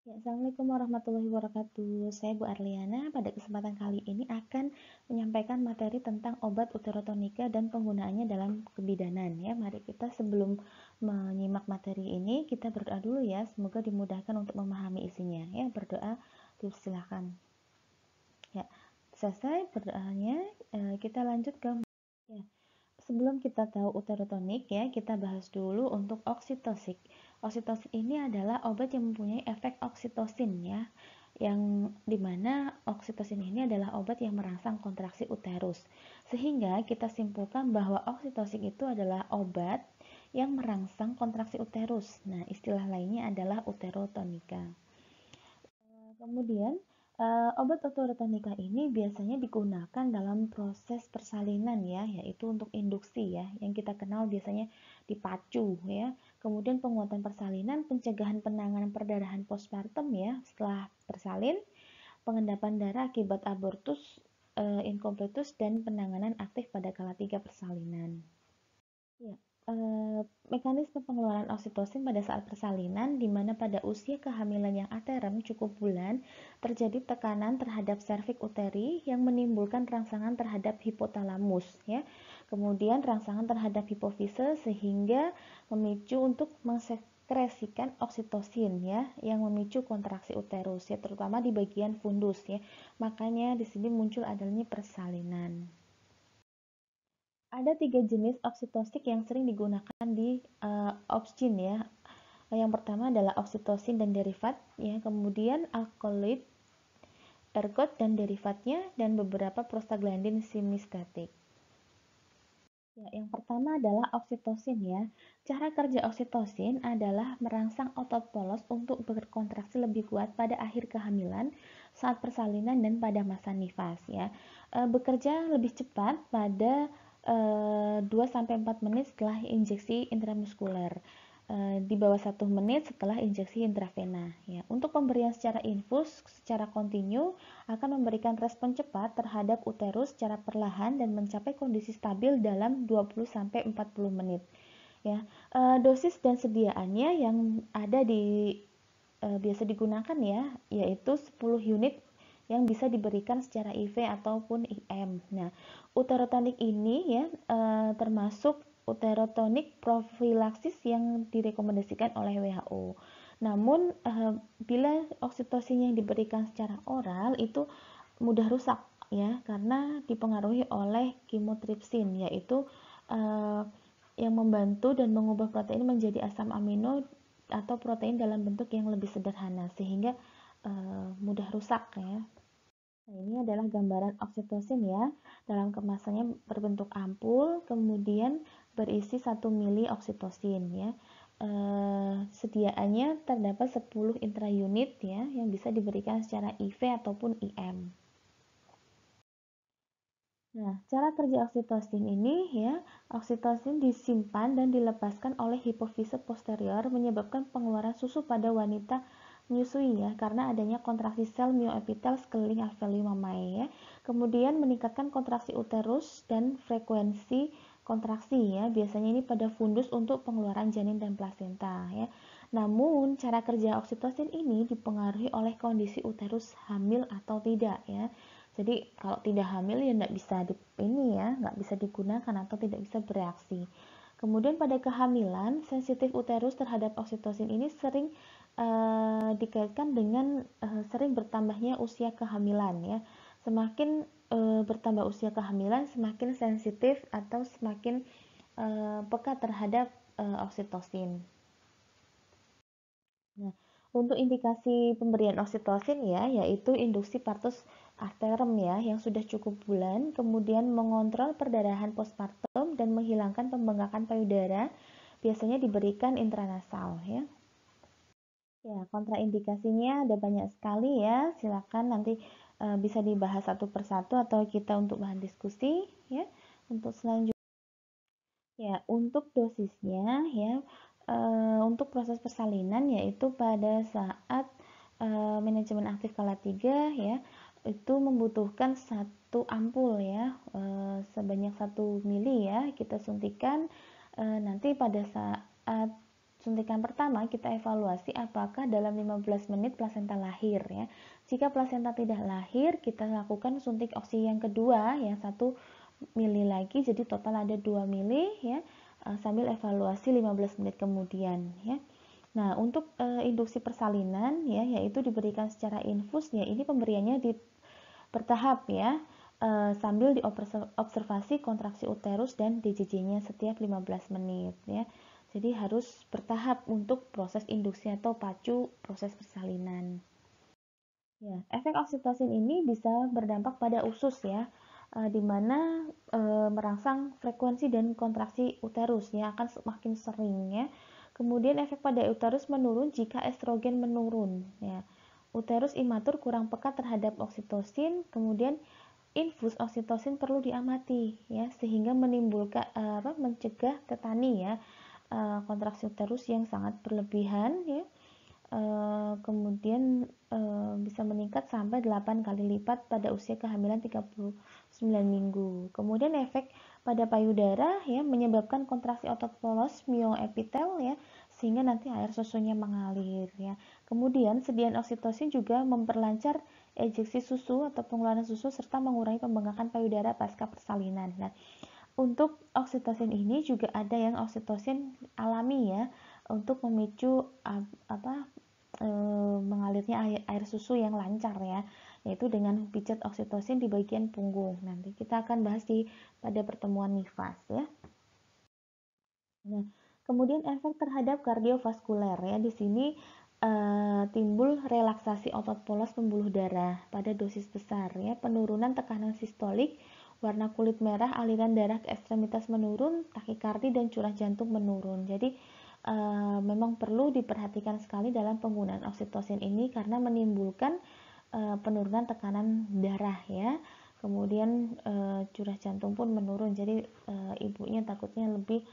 Ya, Assalamualaikum warahmatullahi wabarakatuh. Saya Bu Arliana. Pada kesempatan kali ini akan menyampaikan materi tentang obat uterotonika dan penggunaannya dalam kebidanan. Ya, mari kita sebelum menyimak materi ini kita berdoa dulu ya. Semoga dimudahkan untuk memahami isinya. Ya, berdoa dipersilahkan. Ya, selesai berdoanya. Kita lanjut ke ya. Sebelum kita tahu uterotonik ya, kita bahas dulu untuk oksitosin. Oksitosin ini adalah obat yang mempunyai efek oksitosin ya, yang dimana oksitosin ini adalah obat yang merangsang kontraksi uterus. Sehingga kita simpulkan bahwa oksitosin itu adalah obat yang merangsang kontraksi uterus. Nah, istilah lainnya adalah uterotonika. Kemudian, obat uterotonika ini biasanya digunakan dalam proses persalinan ya, yaitu untuk induksi ya, yang kita kenal biasanya dipacu ya. Kemudian penguatan persalinan, pencegahan penanganan perdarahan postpartum ya, setelah bersalin, pengendapan darah akibat abortus incompletus dan penanganan aktif pada kala 3 persalinan. Ya, mekanisme pengeluaran oksitosin pada saat persalinan, di mana pada usia kehamilan yang aterem cukup bulan, terjadi tekanan terhadap serviks uteri yang menimbulkan rangsangan terhadap hipotalamus, ya. Kemudian rangsangan terhadap hipofise sehingga memicu untuk mensekresikan oksitosin, ya, yang memicu kontraksi uterus, ya, terutama di bagian fundus, ya. Makanya di sini muncul adanya persalinan. Ada 3 jenis oksitosin yang sering digunakan di Opsgyn ya. Yang pertama adalah oksitosin dan derivat ya, kemudian alkaloid, ergot dan derivatnya, dan beberapa prostaglandin semistatik. Ya, yang pertama adalah oksitosin ya. Cara kerja oksitosin adalah merangsang otot polos untuk berkontraksi lebih kuat pada akhir kehamilan, saat persalinan dan pada masa nifas ya. Bekerja lebih cepat pada 2-4 menit setelah injeksi intramuskuler, di bawah 1 menit setelah injeksi intravena ya. Untuk pemberian secara infus secara kontinu akan memberikan respon cepat terhadap uterus secara perlahan dan mencapai kondisi stabil dalam 20-40 menit ya. Dosis dan sediaannya yang ada di biasa digunakan ya, yaitu 10 unit yang bisa diberikan secara IV ataupun IM. Nah, uterotonik ini ya termasuk uterotonik profilaksis yang direkomendasikan oleh WHO. Namun bila oksitosin yang diberikan secara oral itu mudah rusak ya, karena dipengaruhi oleh chymotrypsin, yaitu yang membantu dan mengubah protein menjadi asam amino atau protein dalam bentuk yang lebih sederhana sehingga mudah rusak ya. Nah, ini adalah gambaran oksitosin ya. Dalam kemasannya berbentuk ampul, kemudian berisi 1 mili oksitosin ya. Sediaannya terdapat 10 intraunit ya yang bisa diberikan secara IV ataupun IM. Nah, cara kerja oksitosin ini ya, oksitosin disimpan dan dilepaskan oleh hipofise posterior menyebabkan pengeluaran susu pada wanita menyusui ya, karena adanya kontraksi sel myoepitel sekeliling alveoli mamae ya. Kemudian meningkatkan kontraksi uterus dan frekuensi kontraksi ya, biasanya ini pada fundus untuk pengeluaran janin dan plasenta ya. Namun, cara kerja oksitosin ini dipengaruhi oleh kondisi uterus hamil atau tidak ya. Jadi kalau tidak hamil ya nggak bisa digunakan atau tidak bisa bereaksi. Kemudian pada kehamilan, sensitif uterus terhadap oksitosin ini sering dikaitkan dengan sering bertambahnya usia kehamilan ya. Semakin bertambah usia kehamilan, semakin sensitif atau semakin peka terhadap oksitosin. Nah, untuk indikasi pemberian oksitosin ya, yaitu induksi partus arterem ya, yang sudah cukup bulan, kemudian mengontrol perdarahan postpartum dan menghilangkan pembengkakan payudara, biasanya diberikan intranasal ya. Ya, kontraindikasinya ada banyak sekali ya. Silakan nanti bisa dibahas satu persatu atau kita untuk bahan diskusi ya. Untuk selanjutnya ya, untuk dosisnya ya, untuk proses persalinan yaitu pada saat manajemen aktif kala 3 ya, itu membutuhkan 1 ampul ya, sebanyak 1 mili ya, kita suntikan nanti pada saat suntikan pertama kita evaluasi apakah dalam 15 menit plasenta lahir ya. Jika plasenta tidak lahir, kita lakukan suntik oksi yang kedua yang 1 mili lagi, jadi total ada 2 mili ya, sambil evaluasi 15 menit kemudian ya. Nah, untuk induksi persalinan ya, yaitu diberikan secara infus ya, ini pemberiannya bertahap ya, sambil diobservasi kontraksi uterus dan DJJ-nya setiap 15 menit ya. Jadi harus bertahap untuk proses induksi atau pacu proses persalinan. Ya, efek oksitosin ini bisa berdampak pada usus ya, di mana merangsang frekuensi dan kontraksi uterus ya akan semakin sering ya. Kemudian efek pada uterus menurun jika estrogen menurun ya. Uterus imatur kurang peka terhadap oksitosin, kemudian infus oksitosin perlu diamati ya sehingga menimbulkan mencegah tetani ya, kontraksi uterus yang sangat berlebihan ya. Kemudian bisa meningkat sampai 8 kali lipat pada usia kehamilan 39 minggu. Kemudian efek pada payudara ya menyebabkan kontraksi otot polos myoepitel ya sehingga nanti air susunya mengalir ya. Kemudian sediaan oksitosin juga memperlancar ejeksi susu atau pengeluaran susu serta mengurangi pembengkakan payudara pasca persalinan. Nah, untuk oksitosin ini juga ada yang oksitosin alami ya untuk memicu mengalirnya air susu yang lancar ya, yaitu dengan pijat oksitosin di bagian punggung. Nanti kita akan bahas pada pertemuan nifas ya. Nah, kemudian efek terhadap kardiovaskuler ya, di sini timbul relaksasi otot polos pembuluh darah pada dosis besar ya, penurunan tekanan sistolik, warna kulit merah, aliran darah ke ekstremitas menurun, takikardi dan curah jantung menurun. Jadi memang perlu diperhatikan sekali dalam penggunaan oksitosin ini karena menimbulkan penurunan tekanan darah ya. Kemudian curah jantung pun menurun. Jadi ibunya takutnya lebih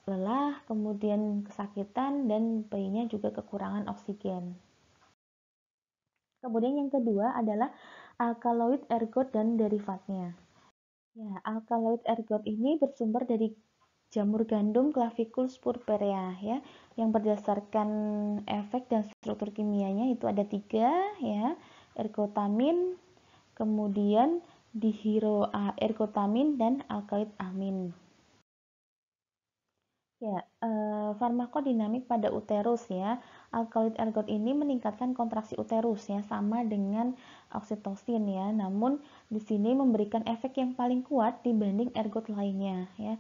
lelah, kemudian kesakitan, dan bayinya juga kekurangan oksigen. Kemudian yang kedua adalah alkaloid ergot dan derivatnya. Ya, alkaloid ergot ini bersumber dari jamur gandum Clavicula purpurea ya, yang berdasarkan efek dan struktur kimianya itu ada 3 ya, ergotamin, kemudian dihidroergotamin dan alkaloid amin. Ya, farmakodinamik pada uterus ya. Alkaloid ergot ini meningkatkan kontraksi uterus ya, sama dengan oksitosin ya. Namun di sini memberikan efek yang paling kuat dibanding ergot lainnya ya.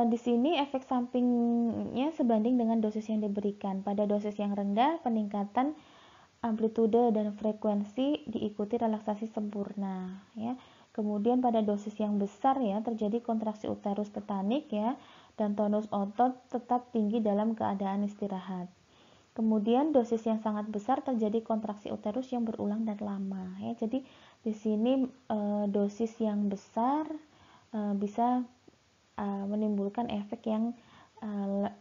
Di sini efek sampingnya sebanding dengan dosis yang diberikan. Pada dosis yang rendah, peningkatan amplitude dan frekuensi diikuti relaksasi sempurna ya. Kemudian pada dosis yang besar ya terjadi kontraksi uterus tetanik ya, dan tonus otot tetap tinggi dalam keadaan istirahat. Kemudian dosis yang sangat besar terjadi kontraksi uterus yang berulang dan lama ya. Jadi di sini dosis yang besar bisa menimbulkan efek yang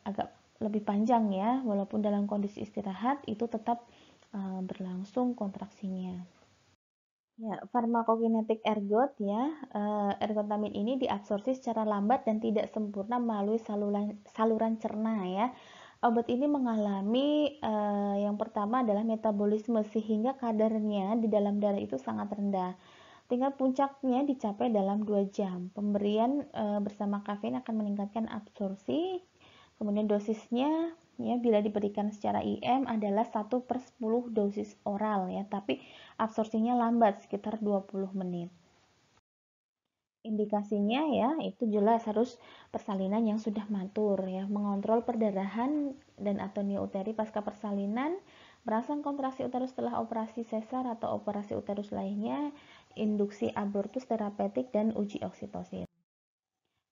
agak lebih panjang ya, walaupun dalam kondisi istirahat itu tetap berlangsung kontraksinya. Ya, farmakokinetik ergot ya, ergotamin ini diabsorpsi secara lambat dan tidak sempurna melalui saluran cerna ya. Obat ini mengalami yang pertama adalah metabolisme sehingga kadarnya di dalam darah itu sangat rendah. Tingkat puncaknya dicapai dalam 2 jam. Pemberian bersama kafein akan meningkatkan absorpsi. Kemudian dosisnya ya bila diberikan secara IM adalah 1/10 dosis oral ya, tapi absorpsinya lambat sekitar 20 menit. Indikasinya ya itu jelas harus persalinan yang sudah matur ya, mengontrol perdarahan dan atonia uteri pasca persalinan, merangsang kontraksi uterus setelah operasi sesar atau operasi uterus lainnya, induksi abortus terapeutik dan uji oksitosin.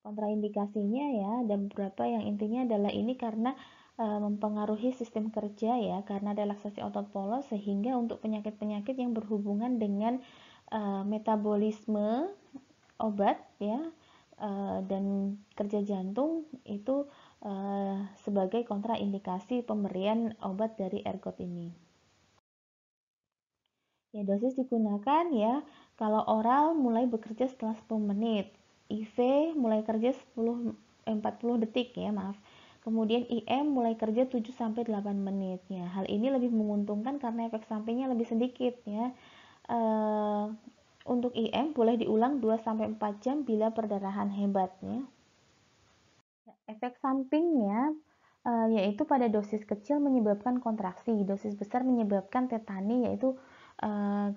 Kontraindikasinya ya ada beberapa yang intinya adalah ini karena mempengaruhi sistem kerja ya, karena relaksasi otot polos sehingga untuk penyakit-penyakit yang berhubungan dengan metabolisme obat ya dan kerja jantung itu sebagai kontraindikasi pemberian obat dari ergot ini. Ya, dosis digunakan ya kalau oral mulai bekerja setelah 10 menit, IV mulai kerja 40 detik ya, maaf. Kemudian IM mulai kerja 7-8 menit ya. Hal ini lebih menguntungkan karena efek sampingnya lebih sedikit ya. Untuk IM boleh diulang 2-4 jam bila perdarahan hebat ya. Efek sampingnya yaitu pada dosis kecil menyebabkan kontraksi, dosis besar menyebabkan tetani, yaitu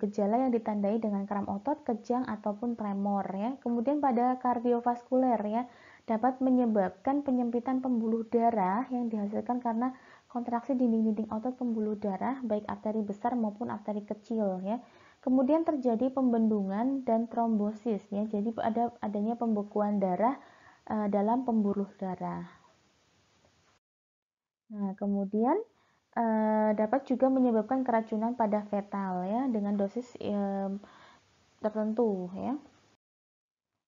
gejala yang ditandai dengan kram otot, kejang ataupun tremor ya. Kemudian pada kardiovaskuler ya, dapat menyebabkan penyempitan pembuluh darah yang dihasilkan karena kontraksi dinding-dinding otot pembuluh darah baik arteri besar maupun arteri kecil ya. Kemudian terjadi pembendungan dan trombosis ya. Jadi adanya pembekuan darah dalam pembuluh darah. Nah, kemudian dapat juga menyebabkan keracunan pada fetal ya dengan dosis tertentu ya.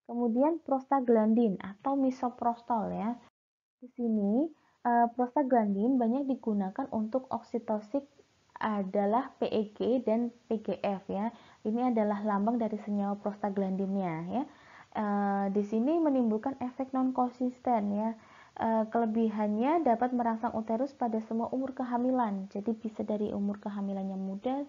Kemudian prostaglandin atau misoprostol ya. Di sini prostaglandin banyak digunakan untuk oksitosin adalah PEG dan PGF ya. Ini adalah lambang dari senyawa prostaglandinnya ya. Di sini menimbulkan efek non konsisten ya. Kelebihannya dapat merangsang uterus pada semua umur kehamilan. Jadi bisa dari umur kehamilan yang muda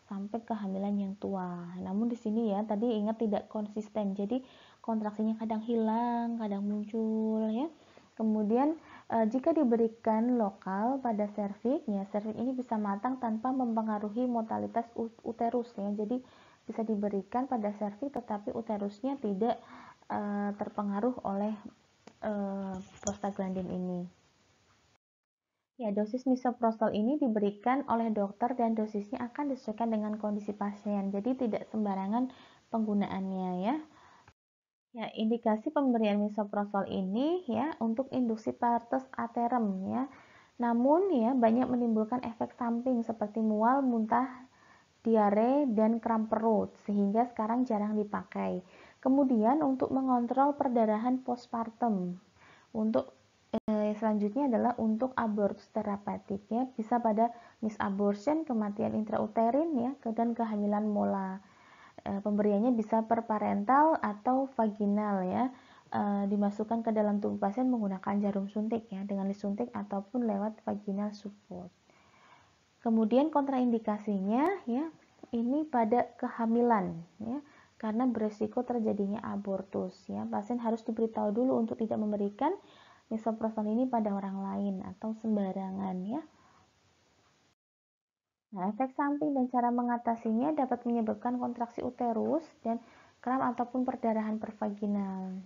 sampai kehamilan yang tua. Namun di sini ya tadi ingat tidak konsisten. Jadi kontraksinya kadang hilang, kadang muncul ya. Kemudian jika diberikan lokal pada serviks, ya serviks ini bisa matang tanpa mempengaruhi mortalitas uterus ya. Jadi bisa diberikan pada serviks tetapi uterusnya tidak terpengaruh oleh prostaglandin ini. Ya, dosis misoprostol ini diberikan oleh dokter dan dosisnya akan disesuaikan dengan kondisi pasien. Jadi tidak sembarangan penggunaannya ya. Ya, indikasi pemberian misoprostol ini ya untuk induksi partes aterem ya. Namun ya banyak menimbulkan efek samping seperti mual, muntah, diare dan kram perut sehingga sekarang jarang dipakai. Kemudian untuk mengontrol perdarahan postpartum. Untuk selanjutnya adalah untuk abortus terapeutik ya, bisa pada misabortion, kematian intrauterin ya, dan kehamilan mola. Pemberiannya bisa perparental atau vaginal ya. Dimasukkan ke dalam tubuh pasien menggunakan jarum suntik ya, dengan disuntik ataupun lewat vaginal support. Kemudian kontraindikasinya ya, ini pada kehamilan ya, karena beresiko terjadinya abortus ya. Pasien harus diberitahu dulu untuk tidak memberikan misoprostol ini pada orang lain atau sembarangan ya. Nah, efek samping dan cara mengatasinya dapat menyebabkan kontraksi uterus dan kram ataupun perdarahan pervaginal.